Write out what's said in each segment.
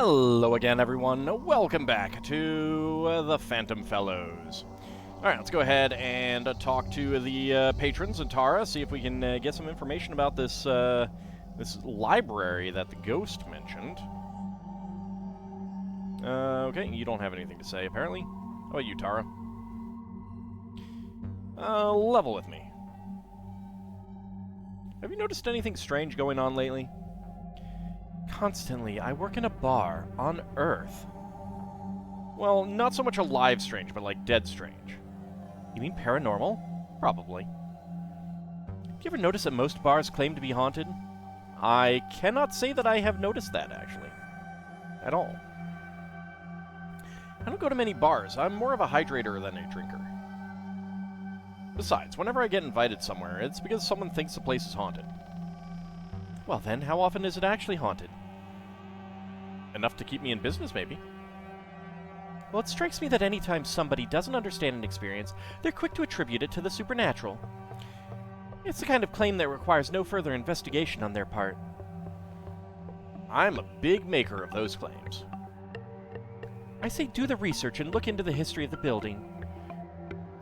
Hello again, everyone. Welcome back to the Phantom Fellows. Alright, let's go ahead and talk to the patrons and Tara, see if we can get some information about this library that the ghost mentioned. Okay, you don't have anything to say, apparently. How about you, Tara? Level with me. Have you noticed anything strange going on lately? Constantly, I work in a bar on Earth. Well, not so much alive strange, but like dead strange. You mean paranormal? Probably. Have you ever noticed that most bars claim to be haunted? I cannot say that I have noticed that, actually. At all. I don't go to many bars. I'm more of a hydrator than a drinker. Besides, whenever I get invited somewhere, it's because someone thinks the place is haunted. Well then, how often is it actually haunted? Enough to keep me in business, maybe. Well, it strikes me that anytime somebody doesn't understand an experience, they're quick to attribute it to the supernatural. It's the kind of claim that requires no further investigation on their part. I'm a big maker of those claims. I say do the research and look into the history of the building.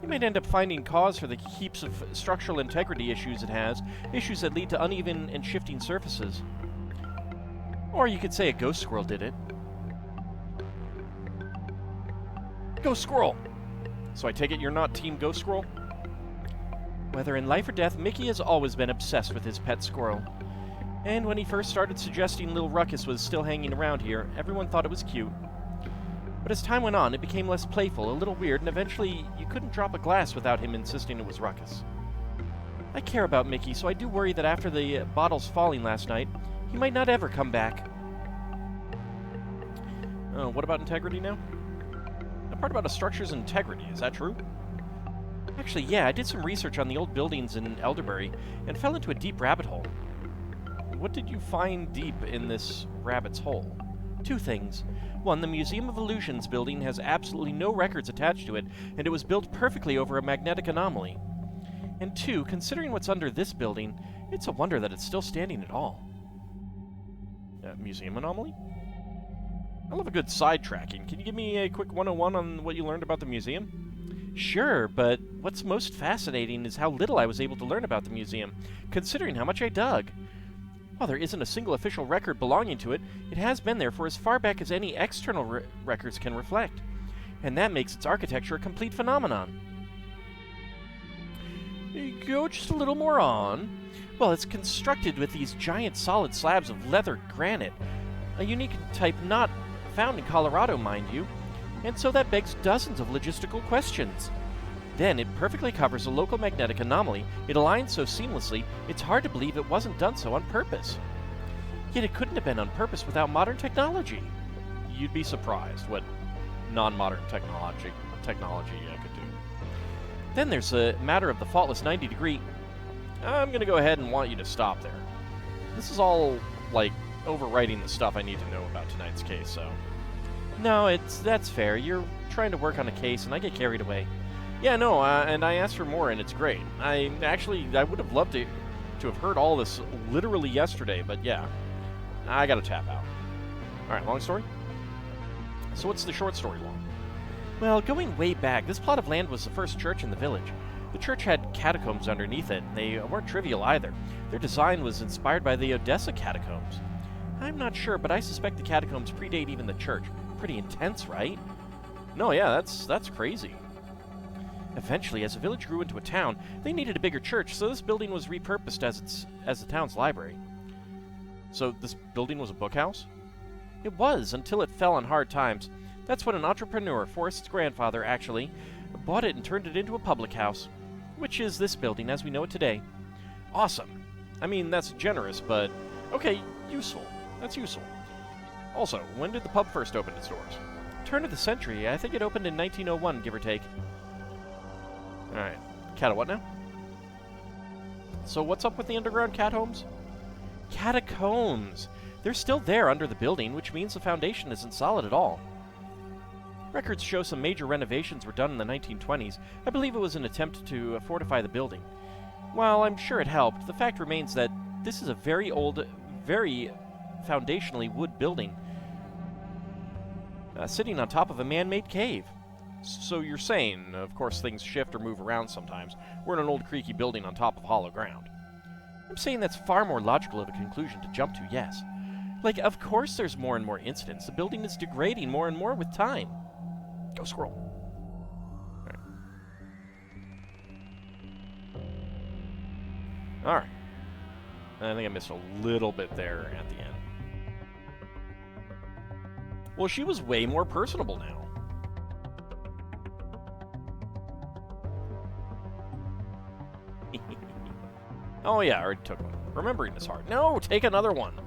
You might end up finding cause for the heaps of structural integrity issues it has, issues that lead to uneven and shifting surfaces. Or you could say a ghost squirrel did it. Ghost squirrel! So I take it you're not Team Ghost Squirrel? Whether in life or death, Mickey has always been obsessed with his pet squirrel. And when he first started suggesting Little Ruckus was still hanging around here, everyone thought it was cute. But as time went on, it became less playful, a little weird, and eventually you couldn't drop a glass without him insisting it was Ruckus. I care about Mickey, so I do worry that after the bottles falling last night, he might not ever come back. Oh, what about integrity now? That part about a structure's integrity, is that true? Actually, yeah, I did some research on the old buildings in Elderbury and fell into a deep rabbit hole. What did you find deep in this rabbit's hole? Two things. One, the Museum of Illusions building has absolutely no records attached to it, and it was built perfectly over a magnetic anomaly. And two, considering what's under this building, it's a wonder that it's still standing at all. Museum anomaly? I love a good sidetracking. Can you give me a quick 101 on what you learned about the museum? Sure, but what's most fascinating is how little I was able to learn about the museum, considering how much I dug. While there isn't a single official record belonging to it, it has been there for as far back as any external records can reflect. And that makes its architecture a complete phenomenon. Go just a little more on. Well, it's constructed with these giant solid slabs of leather granite, a unique type not found in Colorado, mind you, and so that begs dozens of logistical questions. Then it perfectly covers a local magnetic anomaly. It aligns so seamlessly, it's hard to believe it wasn't done so on purpose. Yet it couldn't have been on purpose without modern technology. You'd be surprised what non-modern technology could do. Then there's a matter of the faultless 90-degree. I'm going to go ahead and want you to stop there. This is all, like, overwriting the stuff I need to know about tonight's case, so... No, that's fair. You're trying to work on a case, and I get carried away. Yeah, no, and I asked for more, and it's great. I would have loved to have heard all this literally yesterday, but yeah. I gotta tap out. Alright, long story? So what's the short story long? Well, going way back, this plot of land was the first church in the village. The church had catacombs underneath it, and they weren't trivial either. Their design was inspired by the Odessa catacombs. I'm not sure, but I suspect the catacombs predate even the church. Pretty intense, right? No, yeah, that's crazy. Eventually, as the village grew into a town, they needed a bigger church, so this building was repurposed as the town's library. So this building was a bookhouse? It was, until it fell on hard times. That's when an entrepreneur, Forrest's grandfather, actually, bought it and turned it into a public house, which is this building as we know it today. Awesome. I mean, that's generous, but... Okay, useful. That's useful. Also, when did the pub first open its doors? Turn of the century. I think it opened in 1901, give or take. Alright. Cat what now? So what's up with the underground catacombs? Catacombs! They're still there under the building, which means the foundation isn't solid at all. Records show some major renovations were done in the 1920s. I believe it was an attempt to fortify the building. While I'm sure it helped, the fact remains that this is a very old, very foundationally wood building. sitting on top of a man-made cave. So you're saying, of course things shift or move around sometimes, we're in an old creaky building on top of hollow ground. I'm saying that's far more logical of a conclusion to jump to, yes. Like, of course there's more and more incidents. The building is degrading more and more with time. Go squirrel. Alright. I think I missed a little bit there at the end. Well, she was way more personable now. Oh yeah, I already took one. Remembering is hard. No, take another one.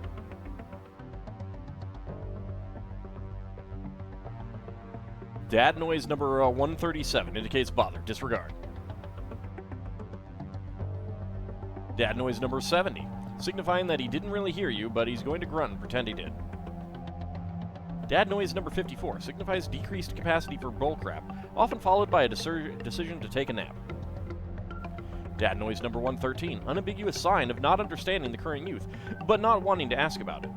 Dad noise number 137 indicates bother. Disregard. Dad noise number 70, signifying that he didn't really hear you, but he's going to grunt and pretend he did. Dad noise number 54 signifies decreased capacity for bullcrap, often followed by a decision to take a nap. Dad noise number 113, unambiguous sign of not understanding the current youth, but not wanting to ask about it.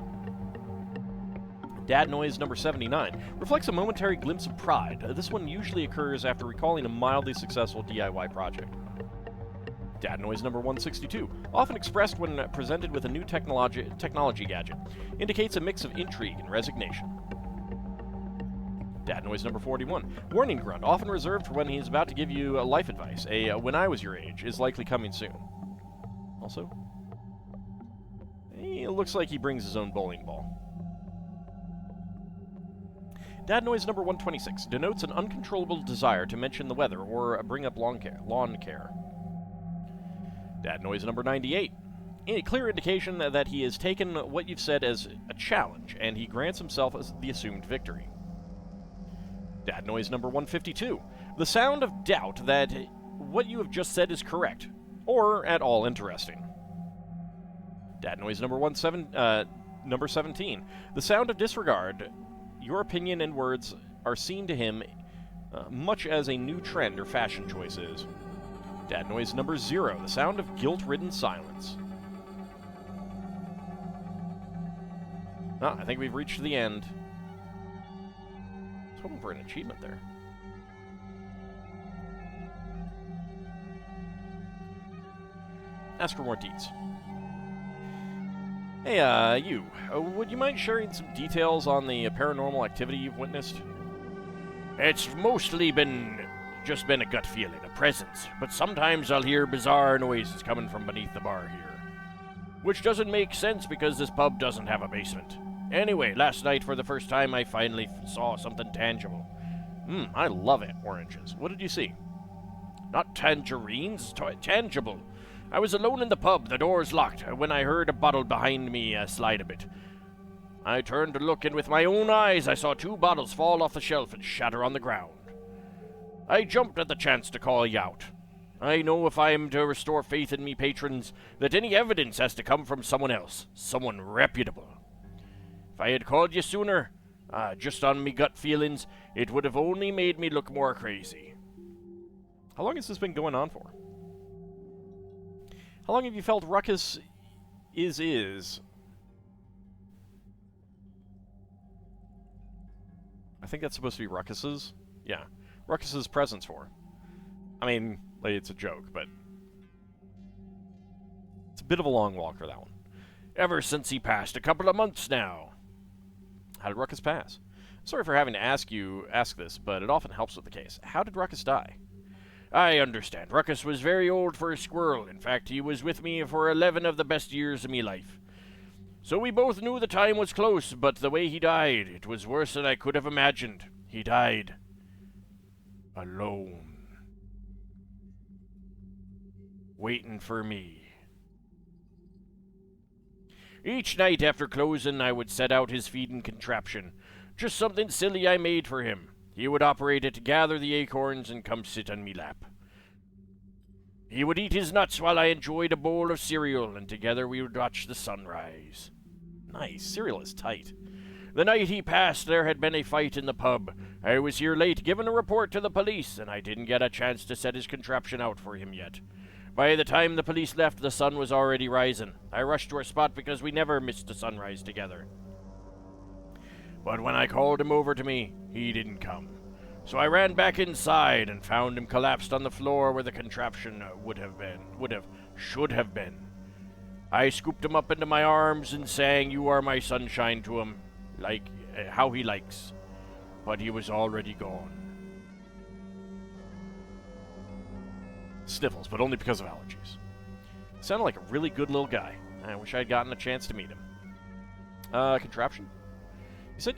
Dad noise number 79 reflects a momentary glimpse of pride. This one usually occurs after recalling a mildly successful DIY project. Dad noise number 162, often expressed when presented with a new technology gadget, indicates a mix of intrigue and resignation. Dad noise number 41, warning grunt, often reserved for when he is about to give you life advice. When I was your age is likely coming soon. Also, it looks like he brings his own bowling ball. Dad noise number 126 denotes an uncontrollable desire to mention the weather or bring up lawn care. Dad noise number 98, a clear indication that he has taken what you've said as a challenge, and he grants himself as the assumed victory. Dad noise number 152, the sound of doubt that what you have just said is correct, or at all interesting. Dad noise number 17, the sound of disregard. Your opinion and words are seen to him much as a new trend or fashion choice is. Dad noise number 0, the sound of guilt-ridden silence. I think we've reached the end. I was hoping for an achievement there. Ask for more deeds. Hey, you. Would you mind sharing some details on the paranormal activity you've witnessed? It's mostly just been a gut feeling, a presence, but sometimes I'll hear bizarre noises coming from beneath the bar here. Which doesn't make sense because this pub doesn't have a basement. Anyway, last night for the first time I finally saw something tangible. I love it, oranges. What did you see? Not tangerines, tangible. I was alone in the pub, the doors locked, when I heard a bottle behind me slide a bit. I turned to look, and with my own eyes I saw 2 bottles fall off the shelf and shatter on the ground. I jumped at the chance to call you out. I know if I am to restore faith in me patrons, that any evidence has to come from someone else, someone reputable. If I had called you sooner, just on me gut feelings, it would have only made me look more crazy. How long has this been going on for? How long have you felt ruckus is? I think that's supposed to be ruckus's. Yeah. Ruckus's presence for. I mean, like, it's a joke, but it's a bit of a long walk for that one. Ever since he passed, a couple of months now. How did Ruckus pass? Sorry for having to ask this, but it often helps with the case. How did Ruckus die? I understand. Ruckus was very old for a squirrel. In fact, he was with me for 11 of the best years of me life. So we both knew the time was close, but the way he died, it was worse than I could have imagined. He died alone. Waiting for me. Each night after closing, I would set out his feeding contraption. Just something silly I made for him. He would operate it to gather the acorns and come sit on me lap. He would eat his nuts while I enjoyed a bowl of cereal, and together we would watch the sunrise. Nice. Cereal is tight. The night he passed, there had been a fight in the pub. I was here late giving a report to the police, and I didn't get a chance to set his contraption out for him yet. By the time the police left, the sun was already rising. I rushed to our spot because we never missed the sunrise together. But when I called him over to me, he didn't come. So I ran back inside and found him collapsed on the floor where the contraption should have been. I scooped him up into my arms and sang "You Are My Sunshine" to him, like how he likes. But he was already gone. Sniffles, but only because of allergies. Sounded like a really good little guy. I wish I had gotten a chance to meet him. Contraption? You said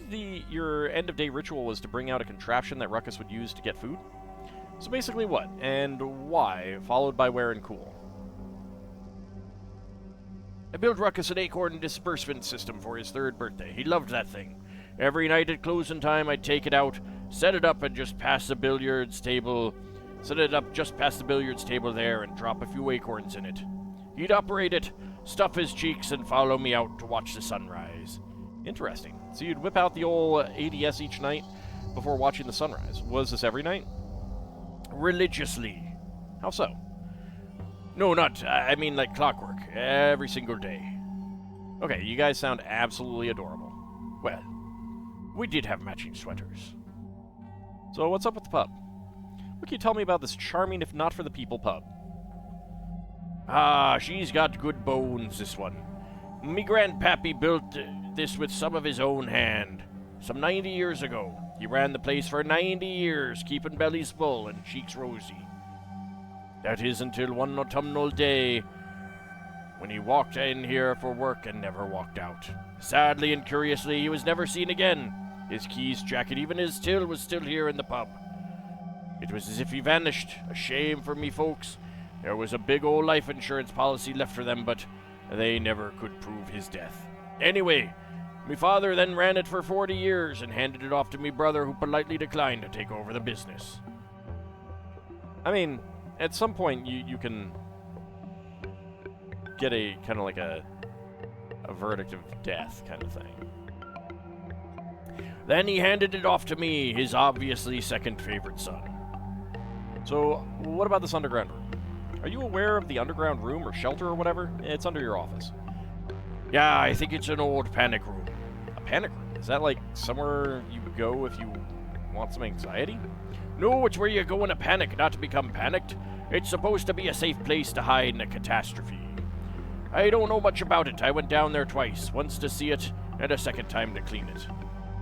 your end-of-day ritual was to bring out a contraption that Ruckus would use to get food? So basically what, and why, followed by where and cool? I built Ruckus an acorn disbursement system for his 3rd birthday. He loved that thing. Every night at closing time, I'd take it out, set it up just past the billiards table there, and drop a few acorns in it. He'd operate it, stuff his cheeks, and follow me out to watch the sunrise. Interesting. So you'd whip out the old ADS each night before watching the sunrise. Was this every night? Religiously. How so? No, I mean like clockwork. Every single day. Okay, you guys sound absolutely adorable. Well, we did have matching sweaters. So what's up with the pub? What can you tell me about this charming, if not for the people, pub? She's got good bones, this one. Me grandpappy built this with some of his own hand. Some 90 years ago. He ran the place for 90 years, keeping bellies full and cheeks rosy. That is until one autumnal day when he walked in here for work and never walked out. Sadly and curiously, he was never seen again. His keys, jacket, even his till was still here in the pub. It was as if he vanished. A shame for me folks. There was a big old life insurance policy left for them, but they never could prove his death. Anyway, me father then ran it for 40 years and handed it off to me brother, who politely declined to take over the business. I mean, at some point you can get a kind of like a verdict of death kind of thing. Then he handed it off to me, his obviously second favorite son. So, what about this underground room? Are you aware of the underground room or shelter or whatever? It's under your office. Yeah, I think it's an old panic room. A panic room? Is that like somewhere you go if you want some anxiety? No, it's where you go in a panic, not to become panicked. It's supposed to be a safe place to hide in a catastrophe. I don't know much about it. I went down there twice, once to see it, and a second time to clean it.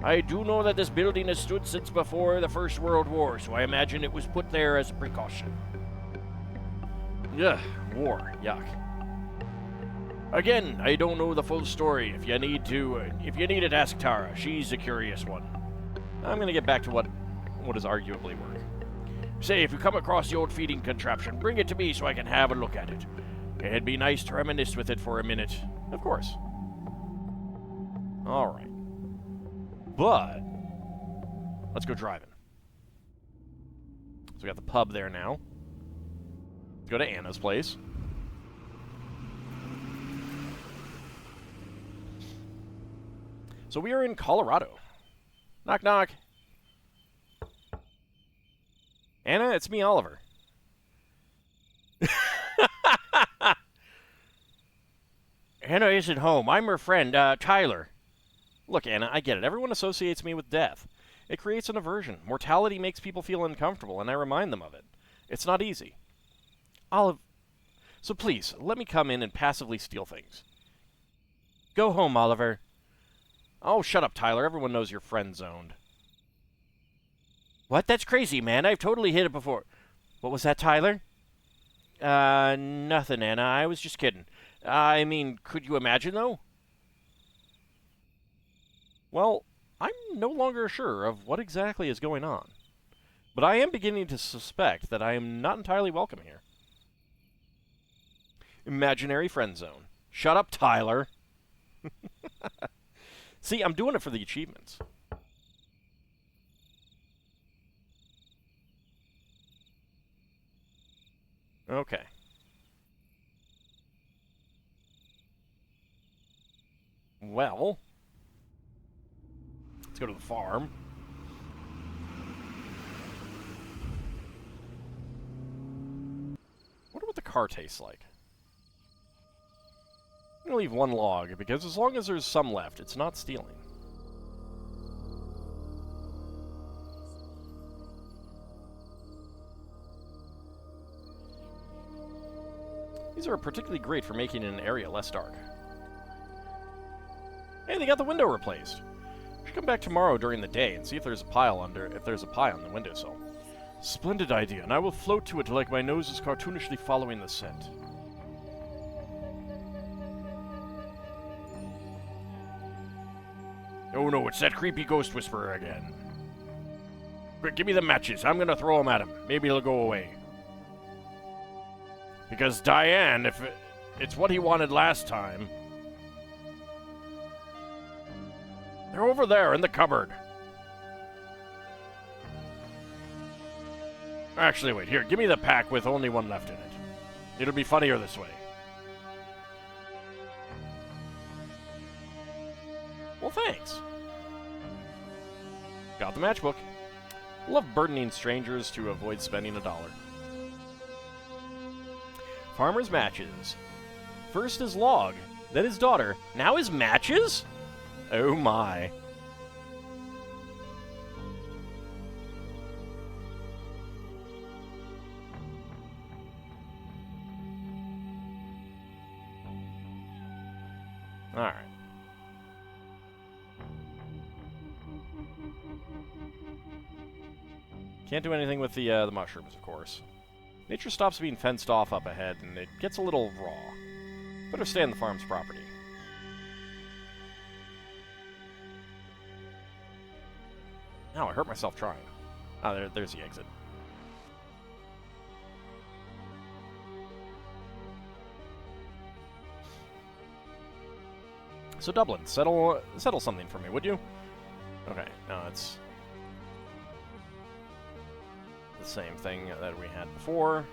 I do know that this building has stood since before the First World War, so I imagine it was put there as a precaution. Ugh, war, yuck. Again, I don't know the full story. If you need it, ask Tara. She's a curious one. I'm gonna get back to what is arguably work. Say, if you come across the old feeding contraption, bring it to me so I can have a look at it. It'd be nice to reminisce with it for a minute. Of course. All right. But let's go driving. So we got the pub there now. Let's go to Anna's place. So we are in Colorado. Knock, knock. Anna, it's me, Oliver. Anna isn't home. I'm her friend, Tyler. Look, Anna, I get it. Everyone associates me with death. It creates an aversion. Mortality makes people feel uncomfortable, and I remind them of it. It's not easy. So please, let me come in and passively steal things. Go home, Oliver. Oh, shut up, Tyler. Everyone knows you're friend-zoned. What? That's crazy, man. I've totally hit it before. What was that, Tyler? Nothing, Anna. I was just kidding. I mean, could you imagine, though? Well, I'm no longer sure of what exactly is going on. But I am beginning to suspect that I am not entirely welcome here. Imaginary friend zone. Shut up, Tyler. See, I'm doing it for the achievements. Okay. Well, let's go to the farm. Wonder what the car tastes like. I'm gonna leave one log, because as long as there's some left, it's not stealing. These are particularly great for making an area less dark. Hey, they got the window replaced. Should come back tomorrow during the day and see if there's a pie on the windowsill. Splendid idea, and I will float to it like my nose is cartoonishly following the scent. Oh no, it's that creepy ghost whisperer again. Quick, give me the matches. I'm gonna throw them at him. Maybe he'll go away. Because Diane, if it's what he wanted last time... They're over there in the cupboard. Actually, wait, here, give me the pack with only one left in it. It'll be funnier this way. Well, thanks. Got the matchbook. Love burdening strangers to avoid spending $1. Farmer's matches. First is Log, then his daughter, now his matches? Oh my. Alright. Can't do anything with the mushrooms, of course. Nature stops being fenced off up ahead, and it gets a little raw. Better stay on the farm's property. Ow, I hurt myself trying. Ah, there's the exit. So Dublin, settle something for me, would you? Okay, no, it's the same thing that we had before.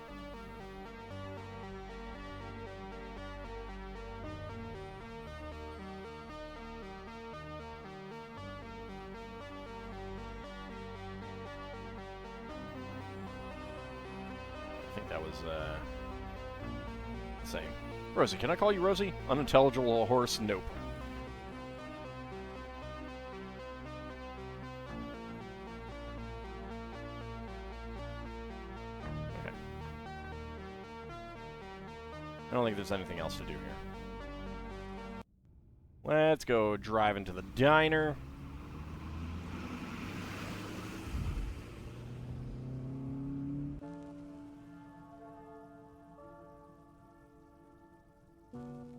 I think that was the same. Rosie, can I call you Rosie? Unintelligible horse, nope. I don't think there's anything else to do here. Let's go drive into the diner.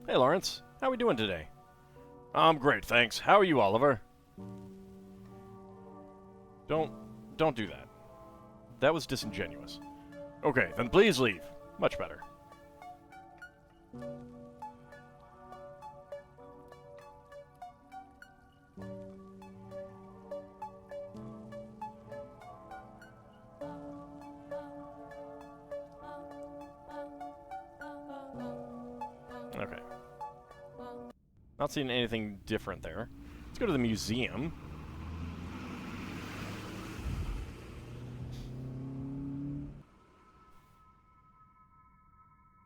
Hey, Lawrence. How are we doing today? I'm great, thanks. How are you, Oliver? Don't do that. That was disingenuous. Okay, then please leave. Much better. Okay. Not seeing anything different there. Let's go to the museum.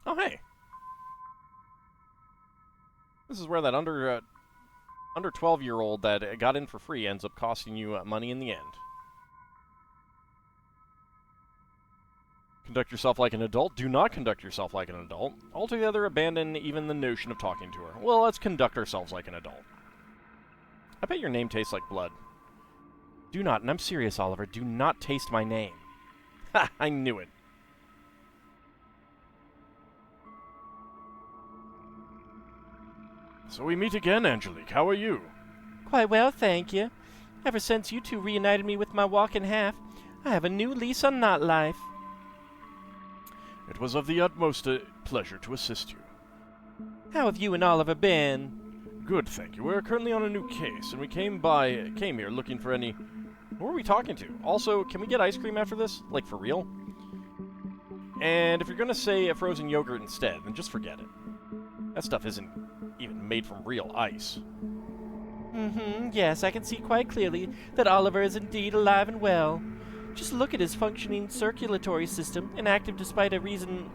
Oh, hey. This is where that under 12-year-old that got in for free ends up costing you money in the end. Conduct yourself like an adult. Do not conduct yourself like an adult. Altogether abandon even the notion of talking to her. Well, let's conduct ourselves like an adult. I bet your name tastes like blood. Do not, and I'm serious, Oliver, do not taste my name. Ha! I knew it. So we meet again, Angelique. How are you? Quite well, thank you. Ever since you two reunited me with my walking half, I have a new lease on knot life. It was of the utmost pleasure to assist you. How have you and Oliver been? Good, thank you. We're currently on a new case, and we came here looking for any... Who are we talking to? Also, can we get ice cream after this? Like, for real? And if you're gonna say a frozen yogurt instead, then just forget it. That stuff isn't even made from real ice. Yes, I can see quite clearly that Oliver is indeed alive and well. Just look at his functioning circulatory system and active despite a reason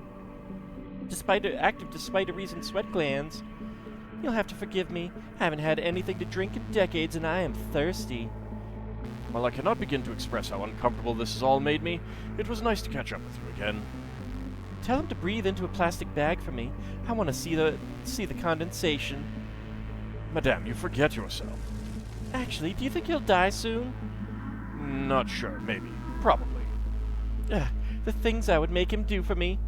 sweat glands. You'll have to forgive me. I haven't had anything to drink in decades and I am thirsty. While I cannot begin to express how uncomfortable this has all made me, it was nice to catch up with you again. Tell him to breathe into a plastic bag for me. I want to see the condensation. Madame, you forget yourself. Actually, do you think he'll die soon? Not sure, maybe. Probably. The things I would make him do for me.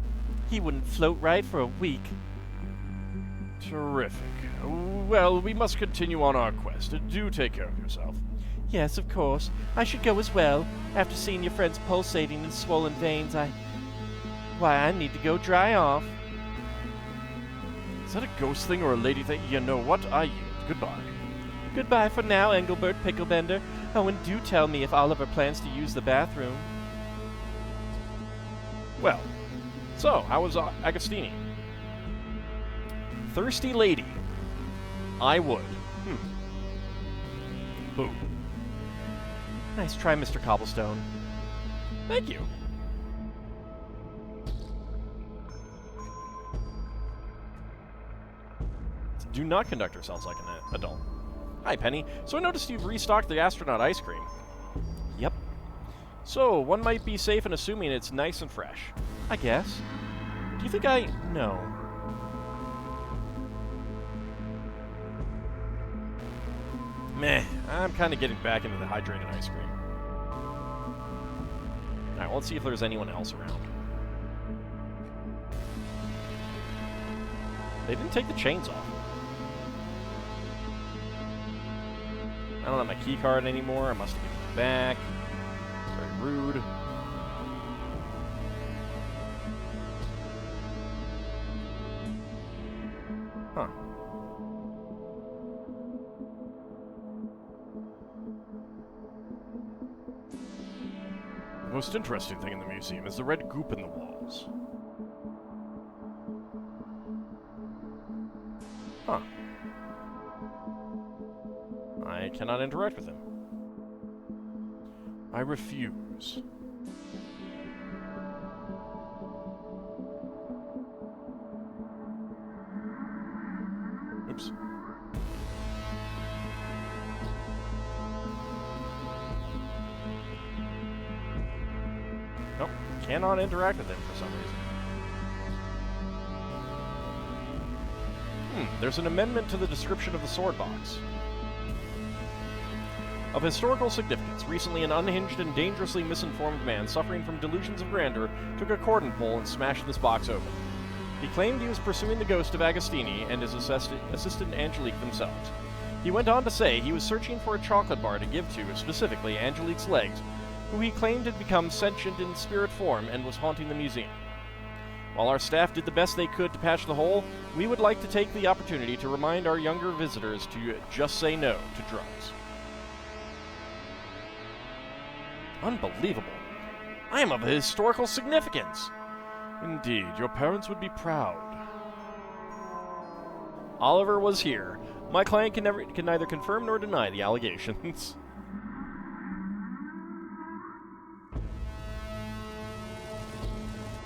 He wouldn't float right for a week. Terrific. Well, we must continue on our quest. Do take care of yourself. Yes, of course. I should go as well. After seeing your friends pulsating in swollen veins, Why, I need to go dry off. Is that a ghost thing or a lady thing? You know what? I yield. Goodbye. Goodbye for now, Engelbert Picklebender. Oh, and do tell me if Oliver plans to use the bathroom. Well, so, how was Agostini? Thirsty lady. I would. Boo. Nice try, Mr. Cobblestone. Thank you. Do not conduct ourselves like an adult. Hi, Penny. So I noticed you've restocked the astronaut ice cream. Yep. So, one might be safe in assuming it's nice and fresh. I guess. Do you think No. Meh. I'm kind of getting back into the hydrated ice cream. Alright, well, let's see if there's anyone else around. They didn't take the chains off. I don't have my key card anymore. I must have given it back. Very rude. Huh. The most interesting thing in the museum is the red goop in the walls. Huh. I cannot interact with him. I refuse. Oops. Nope. Cannot interact with him for some reason. There's an amendment to the description of the sword box. Of historical significance, recently an unhinged and dangerously misinformed man suffering from delusions of grandeur took a cordon pole and smashed this box open. He claimed he was pursuing the ghost of Agostini and his assistant Angelique themselves. He went on to say he was searching for a chocolate bar to give to, specifically, Angelique's legs, who he claimed had become sentient in spirit form and was haunting the museum. While our staff did the best they could to patch the hole, we would like to take the opportunity to remind our younger visitors to just say no to drugs. Unbelievable. I am of historical significance. Indeed, your parents would be proud. Oliver was here. My client can neither confirm nor deny the allegations.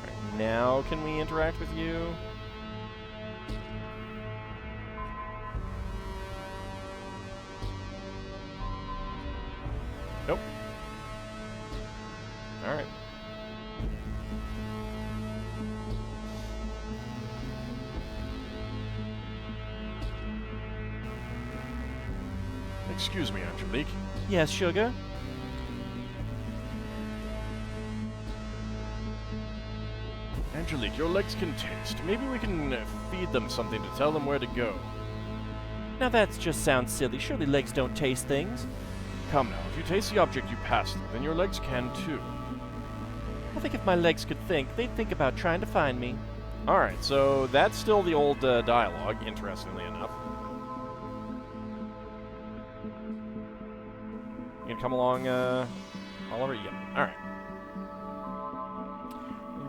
Right, now can we interact with you? Nope. Alright. Excuse me, Angelique. Yes, sugar? Angelique, your legs can taste. Maybe we can feed them something to tell them where to go. Now that just sounds silly. Surely legs don't taste things. Come now, if you taste the object you pass through, then your legs can too. I think if my legs could think, they'd think about trying to find me. Alright, so that's still the old dialogue, interestingly enough. You can come along, Oliver? Yep. Alright.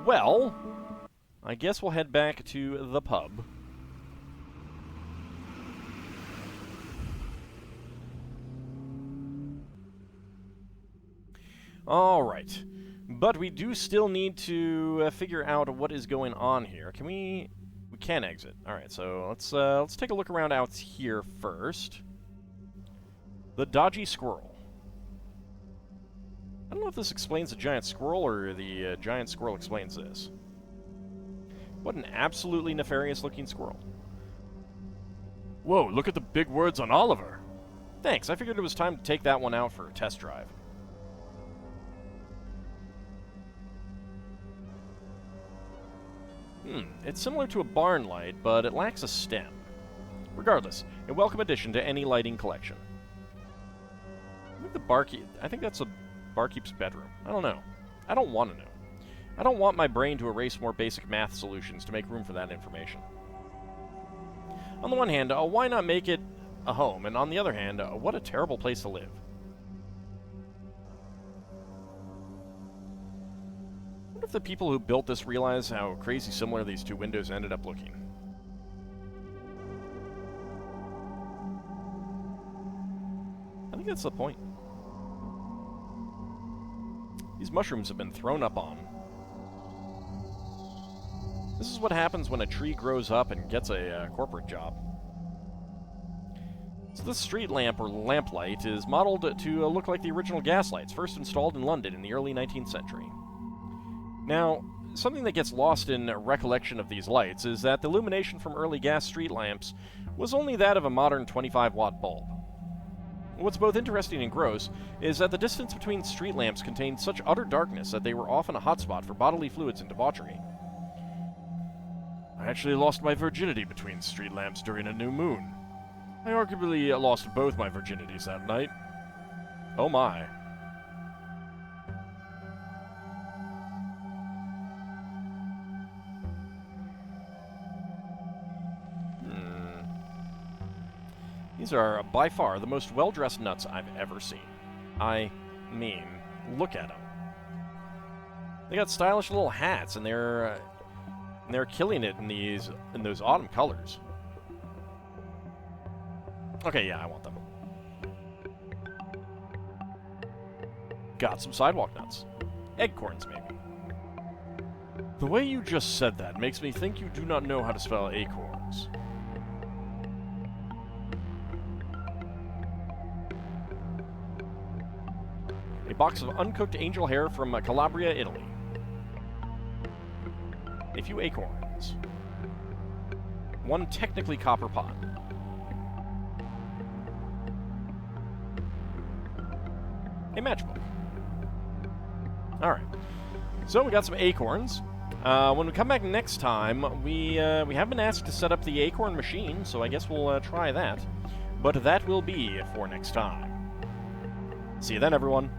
Well, I guess we'll head back to the pub. Alright. But we do still need to figure out what is going on here. Can we... We can exit. Alright, so let's take a look around out here first. The dodgy squirrel. I don't know if this explains the giant squirrel or the giant squirrel explains this. What an absolutely nefarious-looking squirrel. Whoa, look at the big words on Oliver. Thanks, I figured it was time to take that one out for a test drive. It's similar to a barn light, but it lacks a stem. Regardless, a welcome addition to any lighting collection. I think that's a barkeep's bedroom. I don't know. I don't want to know. I don't want my brain to erase more basic math solutions to make room for that information. On the one hand, why not make it a home? And on the other hand, what a terrible place to live. I wonder if the people who built this realize how crazy similar these two windows ended up looking. I think that's the point. These mushrooms have been thrown up on. This is what happens when a tree grows up and gets a corporate job. So this street lamp, or lamplight, is modeled to look like the original gas lights, first installed in London in the early 19th century. Now, something that gets lost in recollection of these lights is that the illumination from early gas street lamps was only that of a modern 25-watt bulb. What's both interesting and gross is that the distance between street lamps contained such utter darkness that they were often a hotspot for bodily fluids and debauchery. I actually lost my virginity between street lamps during a new moon. I arguably lost both my virginities that night. Oh my. These are by far the most well-dressed nuts I've ever seen. I mean, look at them. They got stylish little hats, and they're killing it in those autumn colors. Okay, yeah, I want them. Got some sidewalk nuts. Eggcorns, maybe. The way you just said that makes me think you do not know how to spell acorns. A box of uncooked angel hair from Calabria, Italy. A few acorns. One technically copper pot. A matchbook. Alright. So we got some acorns. When we come back next time, we have been asked to set up the acorn machine, so I guess we'll try that. But that will be for next time. See you then, everyone.